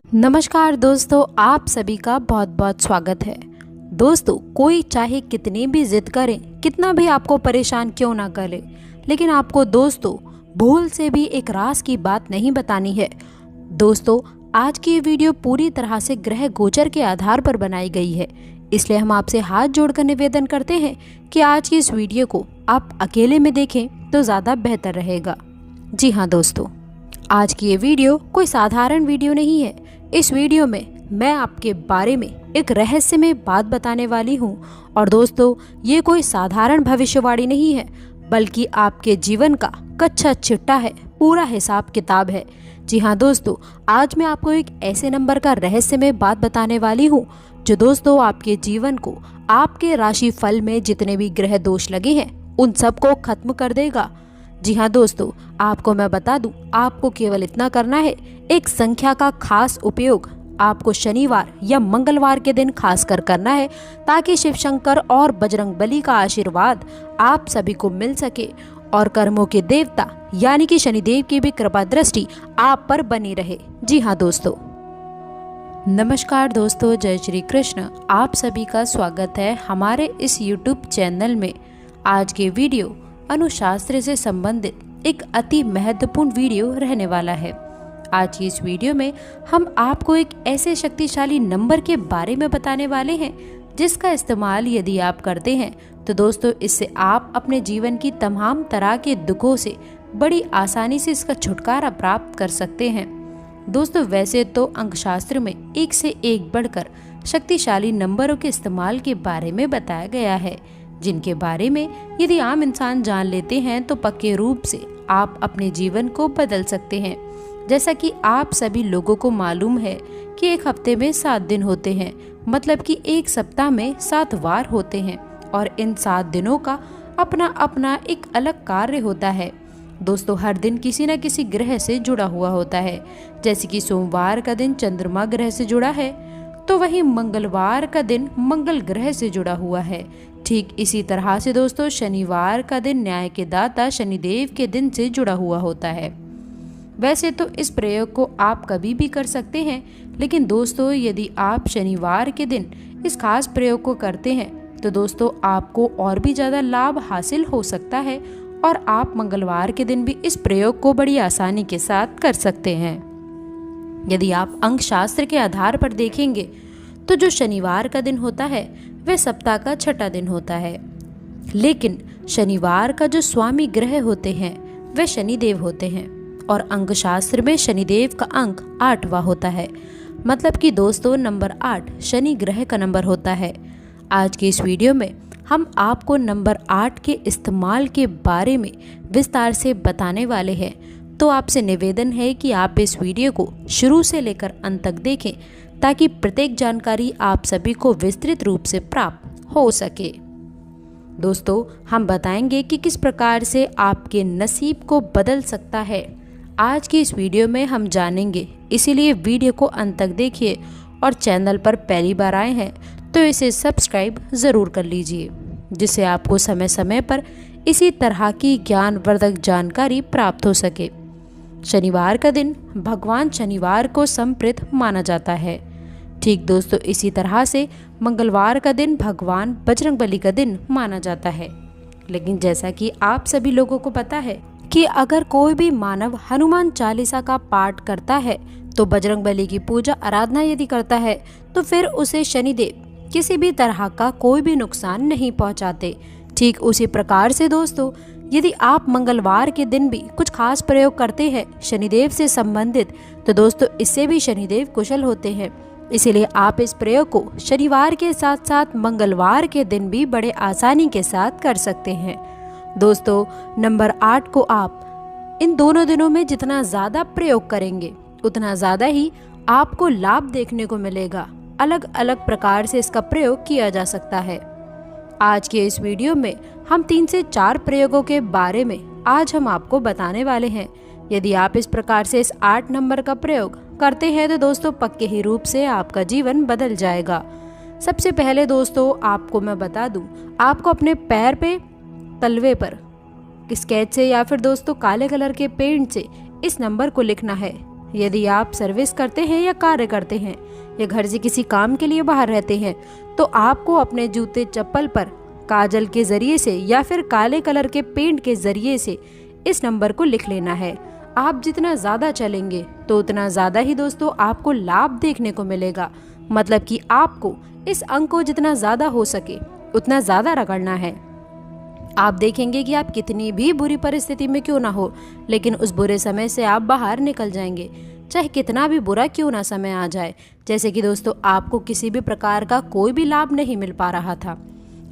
नमस्कार दोस्तों, आप सभी का बहुत बहुत स्वागत है। दोस्तों, कोई चाहे कितनी भी जिद करे, कितना भी आपको परेशान क्यों ना करे, लेकिन आपको दोस्तों भूल से भी एक राज की बात नहीं बतानी है। दोस्तों, आज की ये वीडियो पूरी तरह से ग्रह गोचर के आधार पर बनाई गई है, इसलिए हम आपसे हाथ जोड़कर निवेदन करते हैं कि आज की इस वीडियो को आप अकेले में देखें तो ज़्यादा बेहतर रहेगा। जी हाँ दोस्तों, आज की ये वीडियो कोई साधारण वीडियो नहीं है। इस वीडियो में मैं आपके बारे में एक रहस्यमय बात बताने वाली हूँ और दोस्तों, ये कोई साधारण भविष्यवाणी नहीं है, बल्कि आपके जीवन का कच्चा चिट्ठा है, पूरा हिसाब किताब है। जी हाँ दोस्तों, आज मैं आपको एक ऐसे नंबर का रहस्यमय बात बताने वाली हूँ जो दोस्तों आपके जीवन को, आपके राशि फल में जितने भी ग्रह दोष लगे हैं उन सबको खत्म कर देगा। जी हाँ दोस्तों, आपको मैं बता दूं, आपको केवल इतना करना है, एक संख्या का खास उपयोग आपको शनिवार या मंगलवार के दिन खास कर करना है, ताकि शिव शंकर और बजरंग बली का आशीर्वाद आप सभी को मिल सके और कर्मों के देवता यानी कि शनिदेव की भी कृपा दृष्टि आप पर बनी रहे। जी हाँ दोस्तों, नमस्कार दोस्तों, जय श्री कृष्ण। आप सभी का स्वागत है हमारे इस YouTube चैनल में। आज के वीडियो अनुशास्त्र से संबंधित एक अति महत्वपूर्ण वीडियो रहने वाला है। आज की इस वीडियो में हम आपको एक ऐसे शक्तिशाली नंबर के बारे में बताने वाले हैं जिसका इस्तेमाल यदि आप करते हैं तो दोस्तों इससे आप अपने जीवन की तमाम तरह के दुखों से बड़ी आसानी से इसका छुटकारा प्राप्त कर सकते हैं। दोस्तों, वैसे तो अंकशास्त्र में एक से एक बढ़कर शक्तिशाली नंबरों के इस्तेमाल के बारे में बताया गया है, जिनके बारे में यदि आम इंसान जान लेते हैं तो पक्के रूप से आप अपने जीवन को बदल सकते हैं। जैसा कि आप सभी लोगों को मालूम है कि एक हफ्ते में 7 दिन होते हैं, मतलब कि एक सप्ताह में 7 वार होते हैं और इन 7 दिनों का अपना अपना एक अलग कार्य होता है। दोस्तों, हर दिन किसी न किसी ग्रह से जुड़ा हुआ होता है। जैसे कि सोमवार का दिन चंद्रमा ग्रह से जुड़ा है, तो वहीं मंगलवार का दिन मंगल ग्रह से जुड़ा हुआ है। ठीक इसी तरह से दोस्तों, शनिवार का दिन न्याय के दाता शनिदेव के दिन से जुड़ा हुआ होता है। वैसे तो इस प्रयोग को आप कभी भी कर सकते हैं, लेकिन दोस्तों यदि आप शनिवार के दिन इस खास प्रयोग को करते हैं तो दोस्तों आपको और भी ज़्यादा लाभ हासिल हो सकता है और आप मंगलवार के दिन भी इस प्रयोग को बड़ी आसानी के साथ कर सकते हैं। यदि आप अंक शास्त्र के आधार पर देखेंगे तो जो शनिवार का दिन होता है वह सप्ताह का 6ठा दिन होता है, लेकिन शनिवार का जो स्वामी ग्रह होते हैं वह शनिदेव होते हैं और अंक शास्त्र में शनिदेव का अंक 8वां होता है, मतलब कि दोस्तों नंबर 8 शनि ग्रह का नंबर होता है। आज की इस वीडियो में हम आपको नंबर 8 के इस्तेमाल के बारे में विस्तार से बताने वाले हैं, तो आपसे निवेदन है कि आप इस वीडियो को शुरू से लेकर अंत तक देखें ताकि प्रत्येक जानकारी आप सभी को विस्तृत रूप से प्राप्त हो सके। दोस्तों, हम बताएंगे कि किस प्रकार से आपके नसीब को बदल सकता है। आज की इस वीडियो में हम जानेंगे, इसीलिए वीडियो को अंत तक देखिए और चैनल पर पहली बार आए हैं तो इसे सब्सक्राइब ज़रूर कर लीजिए, जिससे आपको समय समय पर इसी तरह की ज्ञानवर्धक जानकारी प्राप्त हो सके। शनिवार का दिन भगवान शनिवार को समर्पित माना जाता है। ठीक दोस्तों, इसी तरह से मंगलवार का दिन भगवान बजरंगबली का दिन माना जाता है। लेकिन जैसा कि आप सभी लोगों को पता है कि अगर कोई भी मानव हनुमान चालीसा का पाठ करता है तो बजरंगबली की पूजा आराधना यदि करता है तो फिर उसे शनिदेव किसी भी तरह का कोई भी नुकसान नहीं पहुंचाते। ठीक उसी प्रकार से दोस्तों, यदि आप मंगलवार के दिन भी कुछ खास प्रयोग करते हैं शनिदेव से संबंधित तो दोस्तों इससे भी शनिदेव कुशल होते हैं। इसीलिए आप इस प्रयोग को शनिवार के साथ साथ मंगलवार के दिन भी बड़े आसानी के साथ कर सकते हैं। दोस्तों, नंबर 8 को आप इन दोनों दिनों में जितना ज़्यादा प्रयोग करेंगे उतना ज़्यादा ही आपको लाभ देखने को मिलेगा। अलग अलग प्रकार से इसका प्रयोग किया जा सकता है। आज के इस वीडियो में हम 3 से 4 प्रयोगों के बारे में आज हम आपको बताने वाले हैं। यदि आप इस प्रकार से इस 8 नंबर का प्रयोग करते हैं तो दोस्तों पक्के ही रूप से आपका जीवन बदल जाएगा। सबसे पहले दोस्तों आपको मैं बता दूं, आपको अपने पैर पे तलवे पर स्केच से या फिर दोस्तों काले कलर के पेंट से इस नंबर को लिखना है। यदि आप सर्विस करते हैं या कार्य करते हैं या घर से किसी काम के लिए बाहर रहते हैं तो आपको अपने जूते चप्पल पर काजल के जरिए से या फिर काले कलर के पेंट के जरिए से इस नंबर को लिख लेना है। आप जितना ज़्यादा चलेंगे तो उतना ज़्यादा ही दोस्तों आपको लाभ देखने को मिलेगा। मतलब कि आपको इस अंक को जितना ज़्यादा हो सके उतना ज़्यादा रगड़ना है। आप देखेंगे कि आप कितनी भी बुरी परिस्थिति में क्यों ना हो, लेकिन उस बुरे समय से आप बाहर निकल जाएंगे, चाहे कितना भी बुरा क्यों ना समय आ जाए। जैसे कि दोस्तों आपको किसी भी प्रकार का कोई भी लाभ नहीं मिल पा रहा था,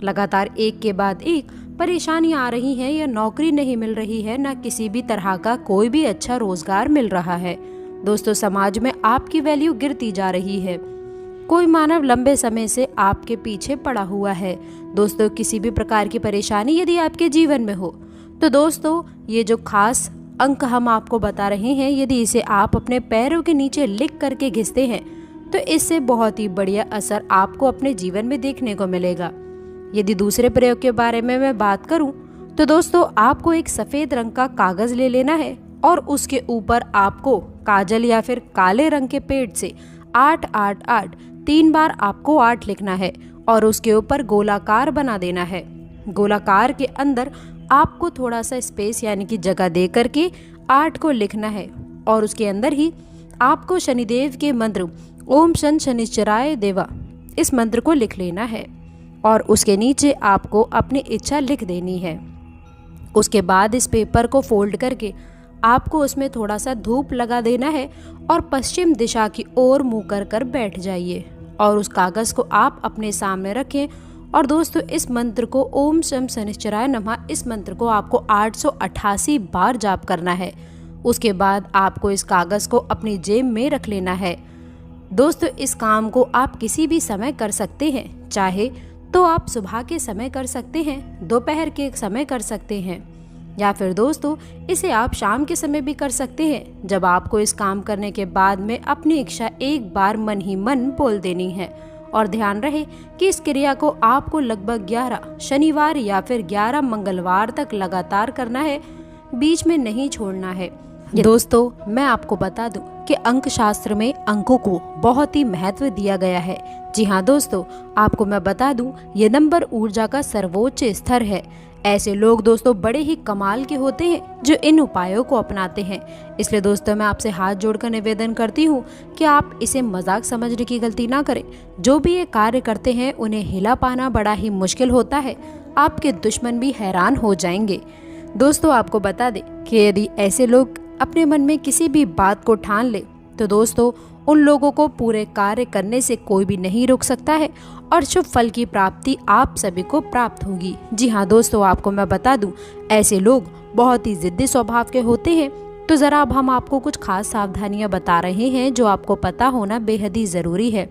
लगातार एक के बाद एक परेशानियां आ रही हैं, या नौकरी नहीं मिल रही है, ना किसी भी तरह का कोई भी अच्छा रोजगार मिल रहा है। दोस्तों समाज में आपकी वैल्यू गिरती जा रही है। कोई मानव लंबे समय से आपके पीछे पड़ा हुआ है। दोस्तों किसी भी प्रकार की परेशानी यदि आपके जीवन में हो तो दोस्तों ये जो खास अंक हम आपको बता रहे हैं, यदि इसे आप अपने पैरों के नीचे लिख करके घिसते हैं तो इससे बहुत ही बढ़िया असर आपको अपने जीवन में देखने को मिलेगा। यदि दूसरे प्रयोग के बारे में मैं बात करूं तो दोस्तों आपको एक सफ़ेद रंग का कागज़ ले लेना है और उसके ऊपर आपको काजल या फिर काले रंग के पेंट से 888 3 बार आपको 8 लिखना है और उसके ऊपर गोलाकार बना देना है। गोलाकार के अंदर आपको थोड़ा सा स्पेस यानी कि जगह दे करके 8 को लिखना है और उसके अंदर ही आपको शनिदेव के मंत्र ओम शन शनिश्चराय देवा इस मंत्र को लिख लेना है और उसके नीचे आपको अपनी इच्छा लिख देनी है। उसके बाद इस पेपर को फोल्ड करके आपको उसमें थोड़ा सा धूप लगा देना है और पश्चिम दिशा की ओर मुँह कर बैठ जाइए और उस कागज़ को आप अपने सामने रखें। और दोस्तों इस मंत्र को ओम शम शनिश्चराय नमः इस मंत्र को आपको 888 बार जाप करना है। उसके बाद आपको इस कागज़ को अपनी जेब में रख लेना है। दोस्तों इस काम को आप किसी भी समय कर सकते हैं, चाहे तो आप सुबह के समय कर सकते हैं, दोपहर के समय कर सकते हैं, या फिर दोस्तों इसे आप शाम के समय भी कर सकते हैं, जब आपको इस काम करने के बाद में अपनी इच्छा एक बार मन ही मन बोल देनी है। और ध्यान रहे कि इस क्रिया को आपको लगभग 11 शनिवार या फिर 11 मंगलवार तक लगातार करना है, बीच में नहीं छोड़ना है। दोस्तों मैं आपको बता दूं कि अंक शास्त्र में अंकों को बहुत ही महत्व दिया गया है। जी हाँ दोस्तों, आपको मैं बता दूं ये नंबर ऊर्जा का सर्वोच्च स्तर है। ऐसे लोग दोस्तों बड़े ही कमाल के होते हैं जो इन उपायों को अपनाते हैं। इसलिए दोस्तों मैं आपसे हाथ जोड़कर निवेदन करती हूँ कि आप इसे मजाक समझने की गलती ना करें। जो भी ये कार्य करते हैं उन्हें हिला पाना बड़ा ही मुश्किल होता है, आपके दुश्मन भी हैरान हो जाएंगे। दोस्तों आपको बता दें कि यदि ऐसे लोग अपने मन में किसी भी बात को ठान ले तो दोस्तों उन लोगों को पूरे कार्य करने से कोई भी नहीं रोक सकता है और शुभ फल की प्राप्ति आप सभी को प्राप्त होगी। जी हाँ दोस्तों, आपको मैं बता दूं ऐसे लोग बहुत ही जिद्दी स्वभाव के होते हैं। तो ज़रा अब हम आपको कुछ खास सावधानियां बता रहे हैं जो आपको पता होना बेहद ही ज़रूरी है,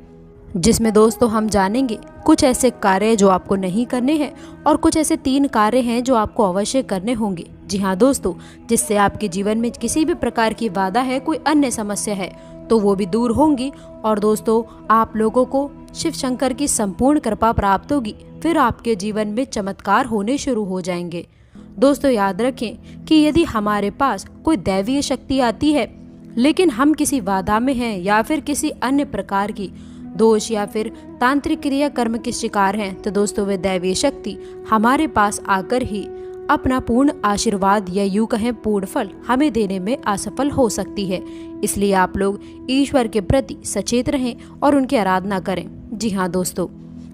जिसमें दोस्तों हम जानेंगे कुछ ऐसे कार्य जो आपको नहीं करने हैं और कुछ ऐसे 3 कार्य हैं जो आपको अवश्य करने होंगे। जी हाँ दोस्तों, जिससे आपके जीवन में किसी भी प्रकार की बाधा है, कोई अन्य समस्या है तो वो भी दूर होंगी और दोस्तों आप लोगों को शिव शंकर की संपूर्ण कृपा प्राप्त होगी। फिर आपके जीवन में चमत्कार होने शुरू हो जाएंगे। दोस्तों याद रखें कि यदि हमारे पास कोई दैवीय शक्ति आती है लेकिन हम किसी बाधा में हैं या फिर किसी अन्य प्रकार की दोष या फिर तांत्रिक क्रिया कर्म के शिकार हैं तो दोस्तों वे दैवीय शक्ति हमारे पास आकर ही अपना पूर्ण आशीर्वाद या यूं कहें पूर्ण फल हमें देने में असफल हो सकती है। इसलिए आप लोग ईश्वर के प्रति सचेत रहें और उनकी आराधना करें। जी हाँ दोस्तों,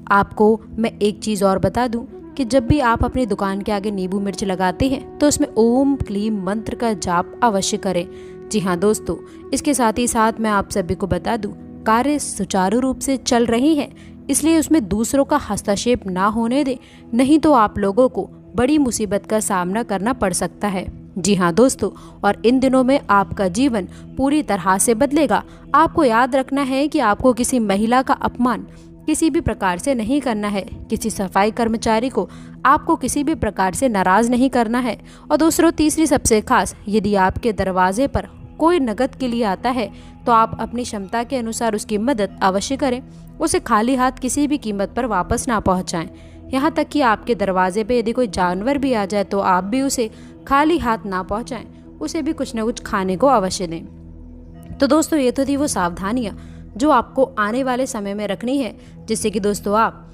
आपको मैं एक चीज़ और बता दूं कि जब भी आप अपनी दुकान के आगे नींबू मिर्च लगाते हैं तो उसमें ओम क्लीम मंत्र का जाप अवश्य करें। जी हाँ दोस्तों, इसके साथ ही साथ मैं आप सभी को बता दूं कार्य सुचारू रूप से चल रही है, इसलिए उसमें दूसरों का हस्तक्षेप ना होने दें, नहीं तो आप लोगों को बड़ी मुसीबत का सामना करना पड़ सकता है। जी हाँ दोस्तों, और इन दिनों में आपका जीवन पूरी तरह से बदलेगा। आपको याद रखना है कि आपको किसी महिला का अपमान किसी भी प्रकार से नहीं करना है, किसी सफाई कर्मचारी को आपको किसी भी प्रकार से नाराज नहीं करना है। और दूसरों तीसरी सबसे खास, यदि आपके दरवाजे पर कोई नकद के लिए आता है तो आप अपनी क्षमता के अनुसार उसकी मदद अवश्य करें। उसे खाली हाथ किसी भी कीमत पर वापस ना पहुंचाएं। यहाँ तक कि आपके दरवाजे पे यदि कोई जानवर भी आ जाए तो आप भी उसे खाली हाथ ना पहुंचाएं, उसे भी कुछ न कुछ खाने को अवश्य दें। तो दोस्तों ये तो थी वो सावधानियाँ जो आपको आने वाले समय में रखनी है, जिससे कि दोस्तों आप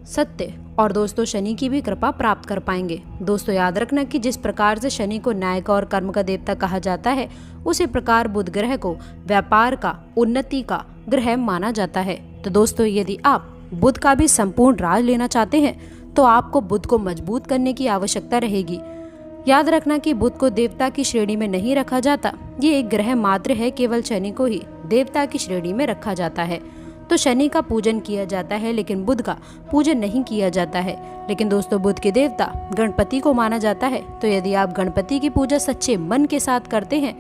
सत्य और दोस्तों शनि की भी कृपा प्राप्त कर पाएंगे। दोस्तों याद रखना कि जिस प्रकार से शनि को न्याय का और कर्म का देवता कहा जाता है, उसी प्रकार बुध ग्रह को व्यापार का, उन्नति का ग्रह माना जाता है। तो दोस्तों यदि आप बुध का भी संपूर्ण राज लेना चाहते हैं तो आपको बुध को मजबूत करने की आवश्यकता रहेगी। याद रखना कि बुध को देवता की श्रेणी में नहीं रखा जाता, ये एक ग्रह मात्र है, केवल शनि को ही देवता की श्रेणी में रखा जाता है। तो शनि का पूजन किया जाता है लेकिन बुध का पूजन नहीं किया जाता है। लेकिन दोस्तों बुध के देवता गणपति को माना जाता है। तो यदि आप गणपति की पूजा सच्चे मन के साथ करते हैं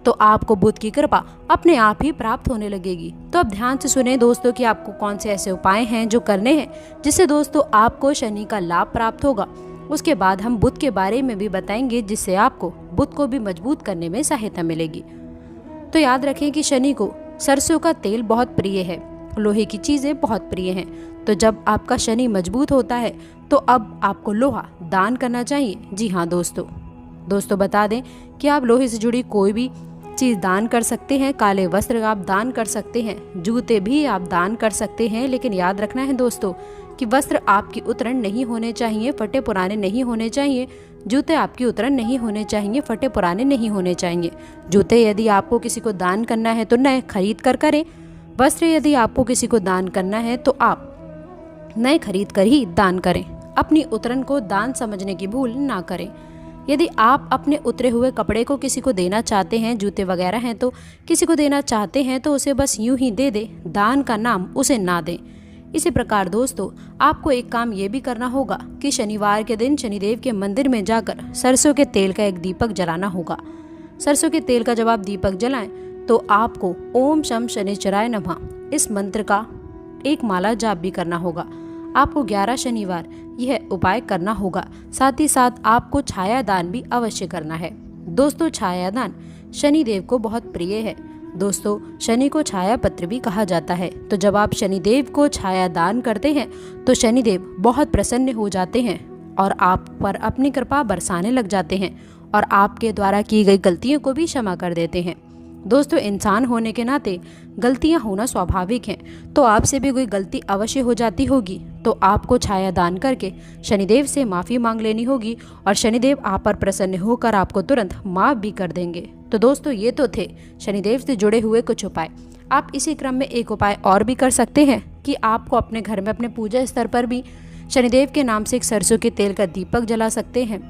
तो आपको बुध की कृपा अपने आप ही प्राप्त होने लगेगी। तो अब ध्यान से सुने दोस्तों कि आपको कौन से ऐसे उपाय हैं जो करने हैं जिससे दोस्तों आपको शनि का लाभ प्राप्त होगा। उसके बाद हम बुध के बारे में भी बताएंगे जिससे आपको बुध को भी मजबूत करने में सहायता मिलेगी। तो याद रखें कि शनि को सरसों का तेल बहुत प्रिय है, लोहे की चीजें बहुत प्रिय हैं। तो जब आपका शनि मजबूत होता है तो अब आपको लोहा दान करना चाहिए। जी हाँ दोस्तों बता दें कि आप लोहे से जुड़ी कोई भी चीज दान कर सकते हैं। काले वस्त्र आप दान कर सकते हैं, जूते भी आप दान कर सकते हैं। लेकिन याद रखना है दोस्तों कि वस्त्र आपकी उतरण नहीं होने चाहिए, फटे पुराने नहीं होने चाहिए। जूते आपकी उतरण नहीं होने चाहिए, फटे पुराने नहीं होने चाहिए। जूते यदि आपको किसी को दान करना है तो नए खरीद कर करें। वस्त्र यदि आपको किसी को दान करना है तो आप नए खरीद कर ही दान करें। अपनी उतरण को दान समझने की भूल ना करें। यदि आप अपने उतरे हुए कपड़े को किसी को देना चाहते हैं, जूते वगैरह हैं तो किसी को देना चाहते हैं तो उसे बस यूं ही दे दे, दान का नाम उसे ना दें। इसी प्रकार दोस्तों आपको एक काम ये भी करना होगा कि शनिवार के दिन शनिदेव के मंदिर में जाकर सरसों के तेल का एक दीपक जलाना होगा। सरसों के तेल का जब आप दीपक जलाएं तो आपको ओम शम शनिश्चराय नमः इस मंत्र का एक माला जाप भी करना होगा। आपको 11 शनिवार यह उपाय करना होगा। साथ ही साथ आपको छाया दान भी अवश्य करना है। दोस्तों छाया दान शनिदेव को बहुत प्रिय है। दोस्तों शनि को छाया पत्र भी कहा जाता है। तो जब आप शनिदेव को छाया दान करते हैं तो शनिदेव बहुत प्रसन्न हो जाते हैं और आप पर अपनी कृपा बरसाने लग जाते हैं और आपके द्वारा की गई गलतियों को भी क्षमा कर देते हैं। दोस्तों इंसान होने के नाते गलतियां होना स्वाभाविक हैं। तो आपसे भी कोई गलती अवश्य हो जाती होगी तो आपको छाया दान करके शनिदेव से माफ़ी मांग लेनी होगी और शनिदेव आप पर प्रसन्न होकर आपको तुरंत माफ़ भी कर देंगे। तो दोस्तों ये तो थे शनिदेव से जुड़े हुए कुछ उपाय। आप इसी क्रम में एक उपाय और भी कर सकते हैं कि आपको अपने घर में अपने पूजा स्तर पर भी शनिदेव के नाम से एक सरसों के तेल का दीपक जला सकते हैं।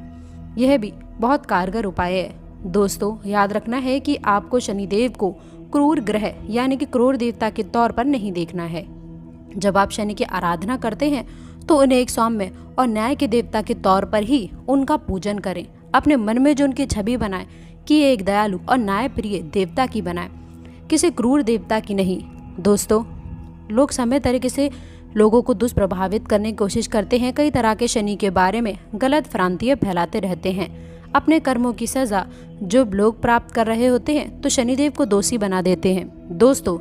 यह भी बहुत कारगर उपाय है। दोस्तों याद रखना है कि आपको शनिदेव को क्रूर ग्रह यानी कि क्रूर देवता के तौर पर नहीं देखना है। जब आप शनि की आराधना करते हैं तो उन्हें एक सौम्य और न्याय के देवता के तौर पर ही उनका पूजन करें। अपने मन में जो उनकी छवि बनाएं कि ये एक दयालु और न्याय प्रिय देवता की बनाएं, किसी क्रूर देवता की नहीं। दोस्तों लोग समय तरीके से लोगों को दुष्प्रभावित करने की कोशिश करते हैं। कई तरह के शनि के बारे में गलत भ्रांतियां फैलाते रहते हैं। अपने कर्मों की सजा जो लोग प्राप्त कर रहे होते हैं तो शनिदेव को दोषी बना देते हैं। दोस्तों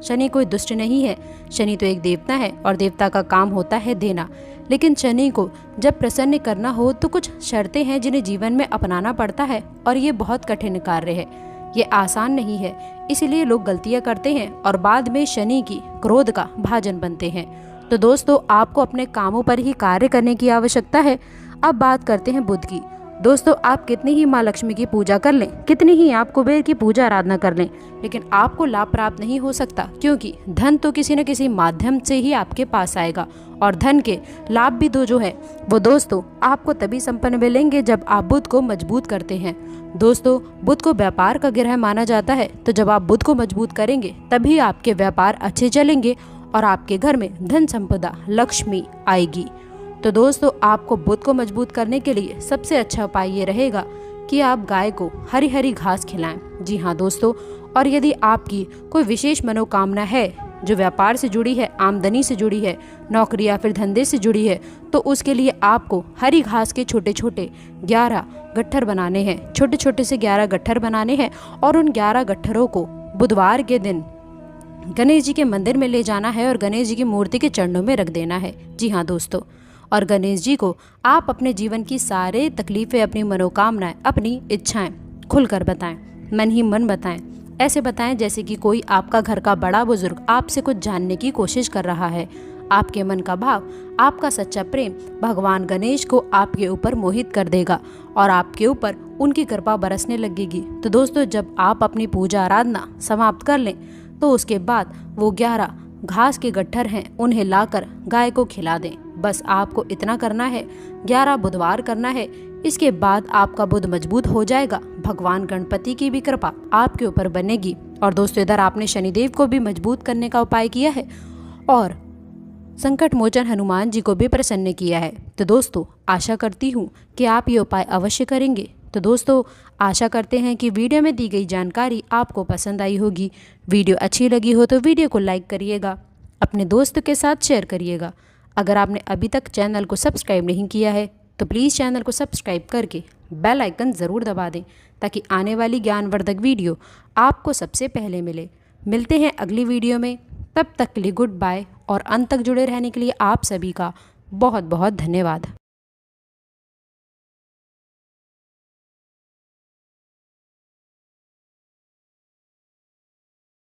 शनि कोई दुष्ट नहीं है, शनि तो एक देवता है और देवता का काम होता है देना। लेकिन शनि को जब प्रसन्न करना हो तो कुछ शर्तें हैं जिन्हें जीवन में अपनाना पड़ता है और ये बहुत कठिन कार्य है, ये आसान नहीं है। इसीलिए लोग गलतियां करते हैं और बाद में शनि की क्रोध का भाजन बनते हैं। तो दोस्तों आपको अपने कामों पर ही कार्य करने की आवश्यकता है। अब बात करते हैं बुध की। दोस्तों आप कितनी ही माँ लक्ष्मी की पूजा कर लें, कितनी ही आप कुबेर की पूजा आराधना कर लें, लेकिन आपको लाभ प्राप्त नहीं हो सकता, क्योंकि धन तो किसी न किसी माध्यम से ही आपके पास आएगा और धन के लाभ भी जो है वो दोस्तों आपको तभी संपन्न मिलेंगे जब आप बुध को मजबूत करते हैं। दोस्तों बुध को व्यापार का ग्रह माना जाता है। तो जब आप बुध को मजबूत करेंगे तभी आपके व्यापार अच्छे चलेंगे और आपके घर में धन संपदा लक्ष्मी आएगी। तो दोस्तों आपको बुध को मजबूत करने के लिए सबसे अच्छा उपाय ये रहेगा कि आप गाय को हरी हरी घास खिलाएं। जी हाँ दोस्तों, और यदि आपकी कोई विशेष मनोकामना है जो व्यापार से जुड़ी है, आमदनी से जुड़ी है, नौकरी या फिर धंधे से जुड़ी है, तो उसके लिए आपको हरी घास के छोटे छोटे 11 गट्ठर बनाने हैं। छोटे छोटे से 11 गट्ठर बनाने हैं और उन 11 गट्ठरों को बुधवार के दिन गणेश जी के मंदिर में ले जाना है और गणेश जी की मूर्ति के चरणों में रख देना है। जी हाँ दोस्तों, और गणेश जी को आप अपने जीवन की सारे तकलीफ़ें, अपनी मनोकामनाएं, अपनी इच्छाएं खुलकर बताएं, मन ही मन बताएं। ऐसे बताएं जैसे कि कोई आपका घर का बड़ा बुजुर्ग आपसे कुछ जानने की कोशिश कर रहा है। आपके मन का भाव, आपका सच्चा प्रेम भगवान गणेश को आपके ऊपर मोहित कर देगा और आपके ऊपर उनकी कृपा बरसने लगेगी। तो दोस्तों, जब आप अपनी पूजा आराधना समाप्त कर लें तो उसके बाद वो 11 घास के गट्ठर हैं, उन्हें लाकर गाय को खिला दें। बस आपको इतना करना है, 11 बुधवार करना है। इसके बाद आपका बुध मजबूत हो जाएगा, भगवान गणपति की भी कृपा आपके ऊपर बनेगी। और दोस्तों, इधर आपने शनिदेव को भी मजबूत करने का उपाय किया है और संकट मोचन हनुमान जी को भी प्रसन्न किया है। तो दोस्तों, आशा करती हूँ कि आप ये उपाय अवश्य करेंगे। तो दोस्तों, आशा करते हैं कि वीडियो में दी गई जानकारी आपको पसंद आई होगी। वीडियो अच्छी लगी हो तो वीडियो को लाइक करिएगा, अपने दोस्तों के साथ शेयर करिएगा। अगर आपने अभी तक चैनल को सब्सक्राइब नहीं किया है तो प्लीज़ चैनल को सब्सक्राइब करके बेल आइकन ज़रूर दबा दें ताकि आने वाली ज्ञानवर्धक वीडियो आपको सबसे पहले मिले। मिलते हैं अगली वीडियो में, तब तक के लिए गुड बाय। और अंत तक जुड़े रहने के लिए आप सभी का बहुत बहुत धन्यवाद।